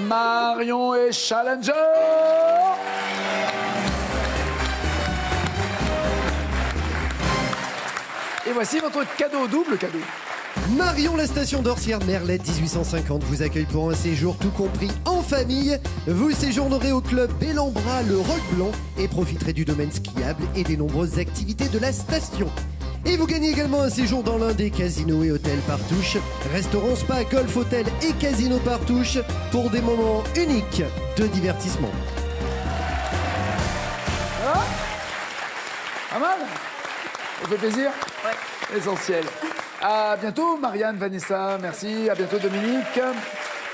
Marion est challenger. Et voici votre cadeau, double cadeau. Marion, la station d'Orsières Merlette 1850 vous accueille pour un séjour tout compris en famille. Vous séjournerez au club Bellambra, le Roc Blanc, et profiterez du domaine skiable et des nombreuses activités de la station. Et vous gagnez également un séjour dans l'un des casinos et hôtels Partouche, restaurants, spa, golf, hôtel et casino Partouche pour des moments uniques de divertissement. Ça va? Pas mal? Ça fait plaisir? Ouais. Essentiel. À bientôt, Marianne, Vanessa, merci. À bientôt, Dominique.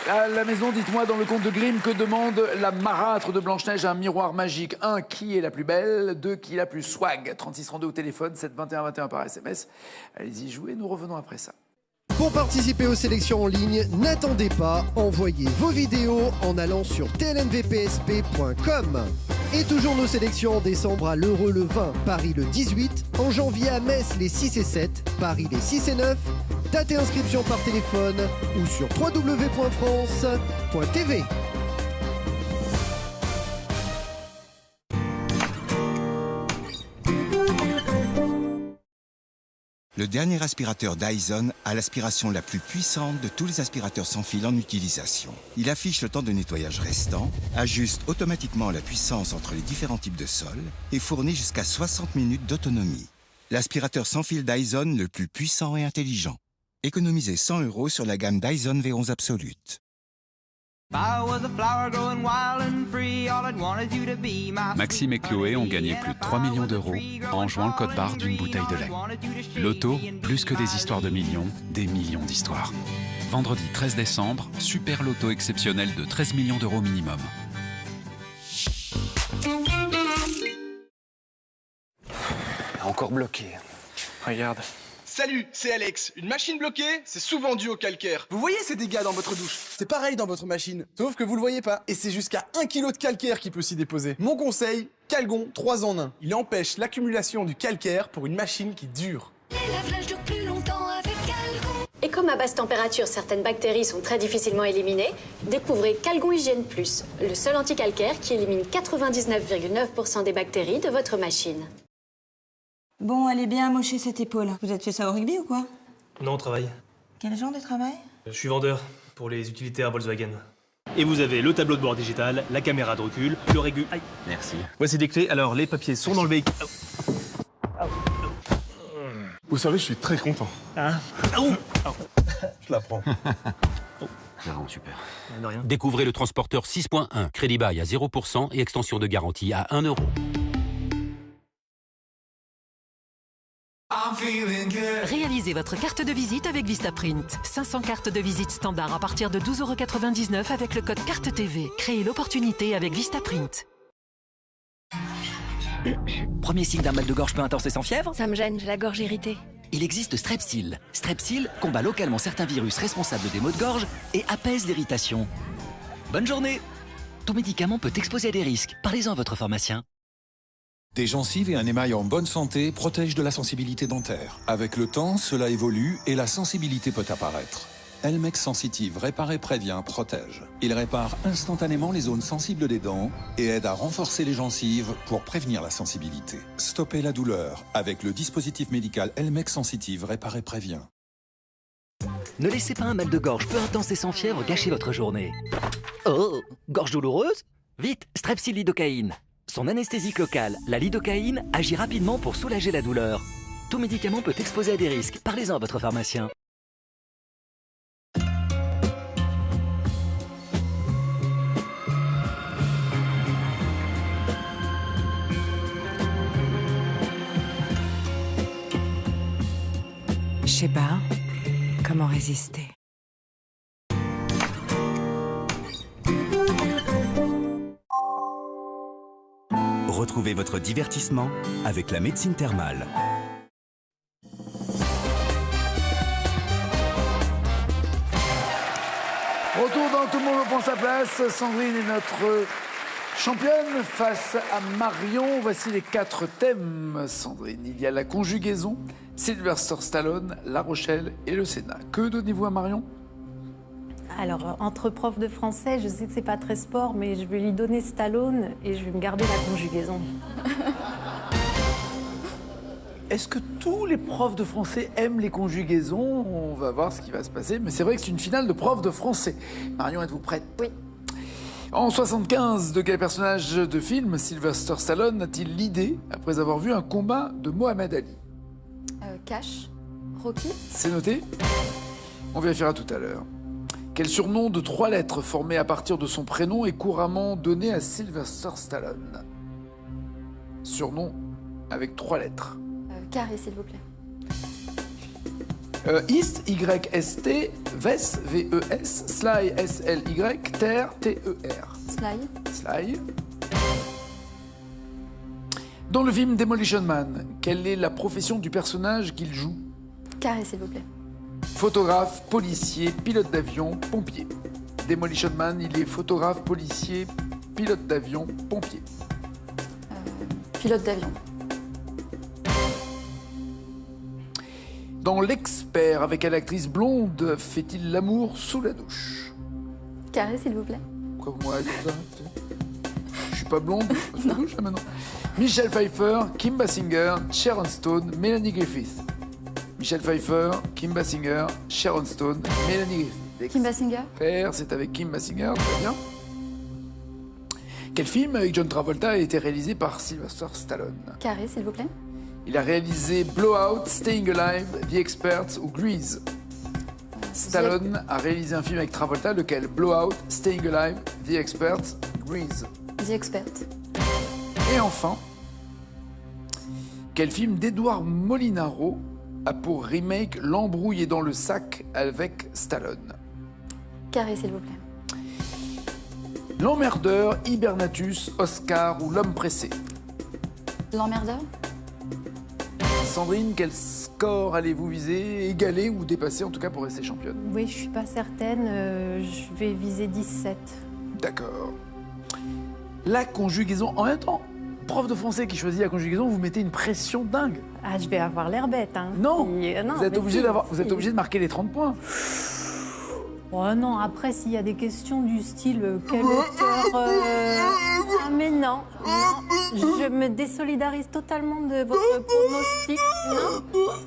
À la maison, dites-moi dans le conte de Grimm que demande la marâtre de Blanche-Neige à un miroir magique. 1. Qui est la plus belle? 2. Qui est la plus swag? 3632 au téléphone, 7 21 21 par SMS. Allez-y, jouez, nous revenons après ça. Pour participer aux sélections en ligne, n'attendez pas, envoyez vos vidéos en allant sur tlmvpsp.com. Et toujours nos sélections en décembre à l'Heureux le 20, Paris le 18, en janvier à Metz les 6 et 7, Paris les 6 et 9, date et inscription par téléphone ou sur www.france.tv. Le dernier aspirateur Dyson a l'aspiration la plus puissante de tous les aspirateurs sans fil en utilisation. Il affiche le temps de nettoyage restant, ajuste automatiquement la puissance entre les différents types de sols et fournit jusqu'à 60 minutes d'autonomie. L'aspirateur sans fil Dyson le plus puissant et intelligent. Économisez 100 € sur la gamme Dyson V11 Absolute. Maxime et Chloé ont gagné plus de 3 millions d'euros en jouant le code-barre d'une bouteille de lait. Loto, plus que des histoires de millions, des millions d'histoires. Vendredi 13 décembre, super loto exceptionnel de 13 millions d'euros minimum. Encore bloqué. Regarde. Salut, c'est Alex. Une machine bloquée, c'est souvent dû au calcaire. Vous voyez ces dégâts dans votre douche? C'est pareil dans votre machine, sauf que vous le voyez pas. Et c'est jusqu'à 1 kg de calcaire qui peut s'y déposer. Mon conseil, Calgon 3 en 1. Il empêche l'accumulation du calcaire pour une machine qui dure. Les lave-linges durent plus longtemps avec Calgon. Et comme à basse température, certaines bactéries sont très difficilement éliminées, découvrez Calgon Hygiène Plus, le seul anticalcaire qui élimine 99,9% des bactéries de votre machine. Bon, elle est bien amochée cette épaule. Vous êtes fait ça au rugby ou quoi? Non, on travaille. Quel genre de travail? Je suis vendeur pour les utilitaires Volkswagen. Et vous avez le tableau de bord digital, la caméra de recul, le régu... Aïe. Merci. Voici des clés. Alors, les papiers sont dans le véhicule. Vous savez, je suis très content. Hein? Je la prends. Vraiment super. De rien. Découvrez le transporteur 6.1, crédit bail à 0% et extension de garantie à 1 €. Réalisez votre carte de visite avec Vistaprint. 500 cartes de visite standard à partir de 12,99 € avec le code carte TV. Créez l'opportunité avec Vistaprint. Premier signe d'un mal de gorge peu intense et sans fièvre? Ça me gêne, j'ai la gorge irritée. Il existe Strepsil. Strepsil combat localement certains virus responsables des maux de gorge et apaise l'irritation. Bonne journée! Tout médicament peut exposer à des risques. Parlez-en à votre pharmacien. Des gencives et un émail en bonne santé protègent de la sensibilité dentaire. Avec le temps, cela évolue et la sensibilité peut apparaître. Elmex Sensitive répare et prévient, protège. Il répare instantanément les zones sensibles des dents et aide à renforcer les gencives pour prévenir la sensibilité. Stoppez la douleur avec le dispositif médical Elmex Sensitive répare et prévient. Ne laissez pas un mal de gorge peu intense et sans fièvre gâcher votre journée. Oh, gorge douloureuse? Vite, Strepsil lidocaïne. Son anesthésique locale, la lidocaïne, agit rapidement pour soulager la douleur. Tout médicament peut exposer à des risques. Parlez-en à votre pharmacien. Je sais pas comment résister. Retrouvez votre divertissement avec la médecine thermale. Retour dans Tout le monde prend sa place. Sandrine est notre championne face à Marion. Voici les 4 thèmes, Sandrine. Il y a la conjugaison, Sylvester Stallone, La Rochelle et le Sénat. Que donnez-vous à Marion? Alors, entre prof de français, je sais que c'est pas très sport, mais je vais lui donner Stallone et je vais me garder la conjugaison. Est-ce que tous les profs de français aiment les conjugaisons? On va voir ce qui va se passer. Mais c'est vrai que c'est une finale de profs de français. Marion, êtes-vous prête? Oui. En 75, de quel personnage de film Sylvester Stallone a-t-il l'idée après avoir vu un combat de Mohamed Ali? Cash, Rocky. C'est noté. On vérifiera tout à l'heure. Quel surnom de 3 lettres formé à partir de son prénom est couramment donné à Sylvester Stallone? Surnom avec 3 lettres. Carré, s'il vous plaît. East, Y-S-T, Ves, V-E-S, Sly, S-L-Y, Terre, T-E-R. Sly. Sly. Dans le film Demolition Man, quelle est la profession du personnage qu'il joue? Carré, s'il vous plaît. Photographe, policier, pilote d'avion, pompier. Demolition Man, il est photographe, policier, pilote d'avion, pompier. Pilote d'avion. Dans L'Expert, avec quelle actrice blonde fait-il l'amour sous la douche? Carré, s'il vous plaît. Comme moi, comme ça. Je suis pas blonde, sous la douche là maintenant. Michelle Pfeiffer, Kim Basinger, Sharon Stone, Melanie Griffith. Michelle Pfeiffer, Kim Basinger, Sharon Stone, Melanie Griffith. Kim Basinger. Père, c'est avec Kim Basinger, très bien. Quel film avec John Travolta a été réalisé par Sylvester Stallone? Carré, s'il vous plaît. Il a réalisé Blowout, Staying Alive, The Experts ou Grease. Stallone a réalisé un film avec Travolta, lequel? Blowout, Staying Alive, The Experts, Grease. The Expert. Et enfin, quel film d'Edouard Molinaro a pour remake L'embrouille est dans le sac avec Stallone? Carré, s'il vous plaît. L'emmerdeur, Hibernatus, Oscar ou L'homme pressé? L'emmerdeur. Sandrine, quel score allez-vous viser? Égaler ou dépasser, en tout cas pour rester championne? Oui, je suis pas certaine. Je vais viser 17. D'accord. La conjugaison, en même temps, prof de français qui choisit la conjugaison, vous mettez une pression dingue. Ah, je vais avoir l'air bête, hein. Non, non vous êtes mais obligé si, vous êtes obligé de marquer les 30 points. Oh non, après, s'il y a des questions du style quel auteur. Ah, mais non, je me désolidarise totalement de votre pronostic. Non.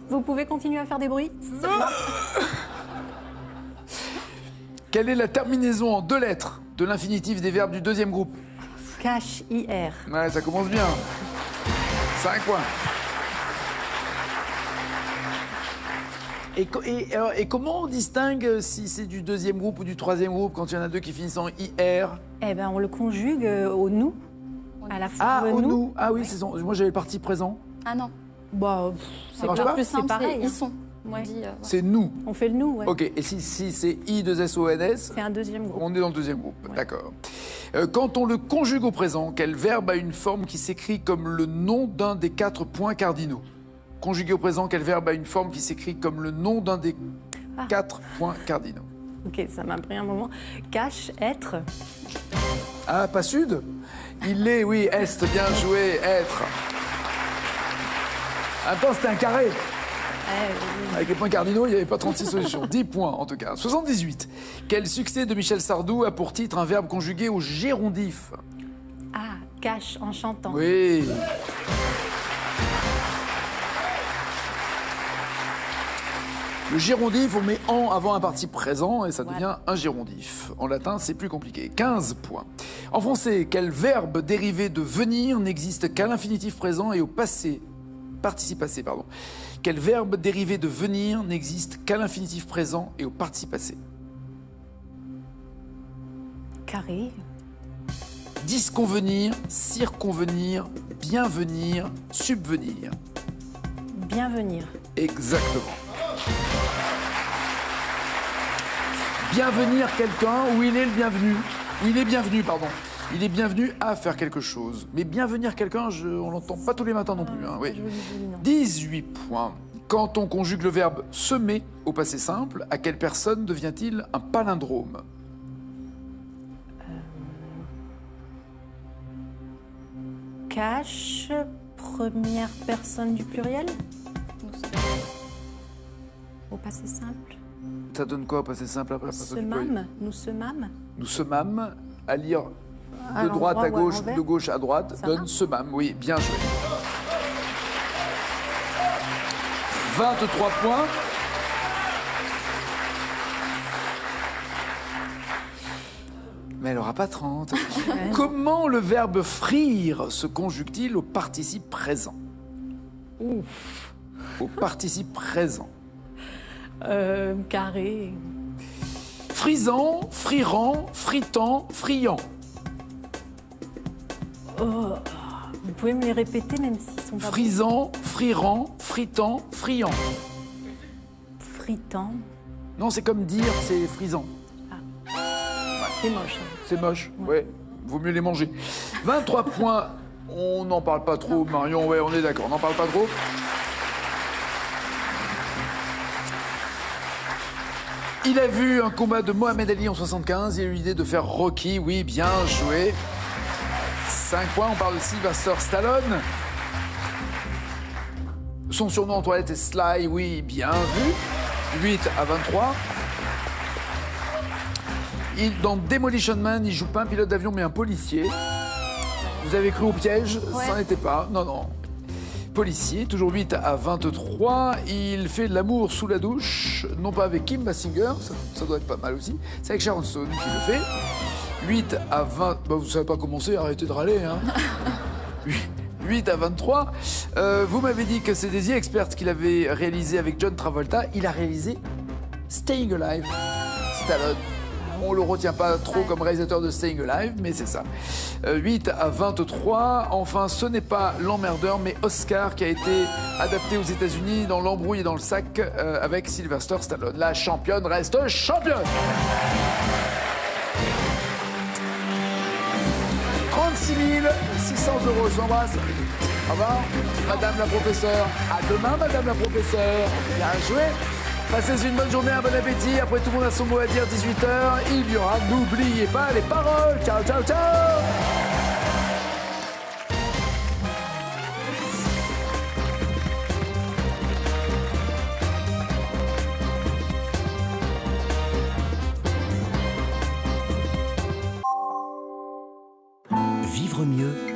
Vous pouvez continuer à faire des bruits. Quelle est la terminaison en 2 lettres de l'infinitif des verbes du deuxième groupe? Cache IR. Ouais, ça commence bien. 5 points. Et comment on distingue si c'est du deuxième groupe ou du troisième groupe quand il y en a 2 qui finissent en IR? Eh ben, on le conjugue au nous, à la fin. Ah, au nous. Ah oui, c'est son. Moi j'avais le parti présent. Ah non. Bah, Ça marche pas? Plus simple, pareil, ils hein. sont. Ouais. C'est nous. On fait le nous, ouais. Ok, et si c'est I2SONS, C'est un deuxième groupe. on est dans le deuxième groupe, d'accord. Quand on le conjugue au présent, quel verbe a une forme qui s'écrit comme le nom d'un des 4 points cardinaux? Conjugué au présent, quel verbe a une forme qui s'écrit comme le nom d'un des 4 points cardinaux? Ok, ça m'a pris un moment. Cache, être. Ah, pas sud? Il est, oui, est, bien joué, être. En même temps, c'était un carré. Avec les points cardinaux, il n'y avait pas 36 solutions. 10 points, en tout cas. 78. Quel succès de Michel Sardou a pour titre un verbe conjugué au gérondif? Ah, cache en chantant. Oui. Le gérondif, on met en avant un participe présent et ça devient un gérondif. En latin, c'est plus compliqué. 15 points. En français, quel verbe dérivé de venir n'existe qu'à l'infinitif présent et au passé, participe passé, pardon. Quel verbe dérivé de venir n'existe qu'à l'infinitif présent et au participe passé? Carré. Disconvenir, circonvenir, bienvenir, subvenir. Bienvenir. Exactement. Bienvenir quelqu'un, où il est le bienvenu. Où il est bienvenu, pardon. Il est bienvenu à faire quelque chose. Mais bienvenir quelqu'un, on l'entend pas tous les matins non plus. Hein, oui. 18 points. Quand on conjugue le verbe semer au passé simple, à quelle personne devient-il un palindrome? Cache, première personne du pluriel. Au passé simple. Ça donne quoi au passé simple après? Semâmes, nous semâmes. Nous semâmes, à lire À de droite l'endroit à ou à gauche, l'envers. de gauche à droite, Ça donne va semâmes. Oui, bien joué. 23 points. Mais elle n'aura pas 30. Comment le verbe frire se conjugue-t-il au participe présent? Ouf. Au participe présent. Carré. Frisant, frirant, fritant, friand. Oh. Vous pouvez me les répéter même s'ils sont pas Frisant, frirant, fritant, friand. fritant. Non, c'est comme dire, c'est frisant. C'est moche. hein. C'est moche, ouais. Vaut mieux les manger. 23 points. On n'en parle pas trop, Marion. Ouais, on est d'accord. On n'en parle pas trop. Il a vu un combat de Mohamed Ali en 75. Il a eu l'idée de faire Rocky. Oui, bien joué. 5 points. On parle de Sylvester Stallone. Son surnom en toilette est Sly. Oui, bien vu. 8 à 23. Dans Demolition Man, il joue pas un pilote d'avion, mais un policier. Vous avez cru au piège, ça n'était pas. Non, non. Policier, toujours 8 à 23. Il fait de l'amour sous la douche, non pas avec Kim Basinger, ça doit être pas mal aussi. C'est avec Sharon Stone qui le fait. 8 à 20... Bah, vous savez pas commencer, arrêtez de râler. Hein. 8 à 23. Vous m'avez dit que c'est des The Experts qu'il avait réalisé avec John Travolta. Il a réalisé Staying Alive, Stallone. On le retient pas trop comme réalisateur de Staying Alive, mais c'est ça. 8 à 23. Enfin, ce n'est pas L'Emmerdeur, mais Oscar, qui a été adapté aux États-Unis dans L'Embrouille et dans le sac avec Sylvester Stallone. La championne reste championne. 36 600 €. Je vous embrasse. Au revoir, Madame la professeure. À demain, Madame la professeure. Bien joué. Passez une bonne journée, un bon appétit. Après, tout le monde a son mot à dire, 18h. Il y aura, n'oubliez pas, les paroles. Ciao, ciao, ciao. vivre mieux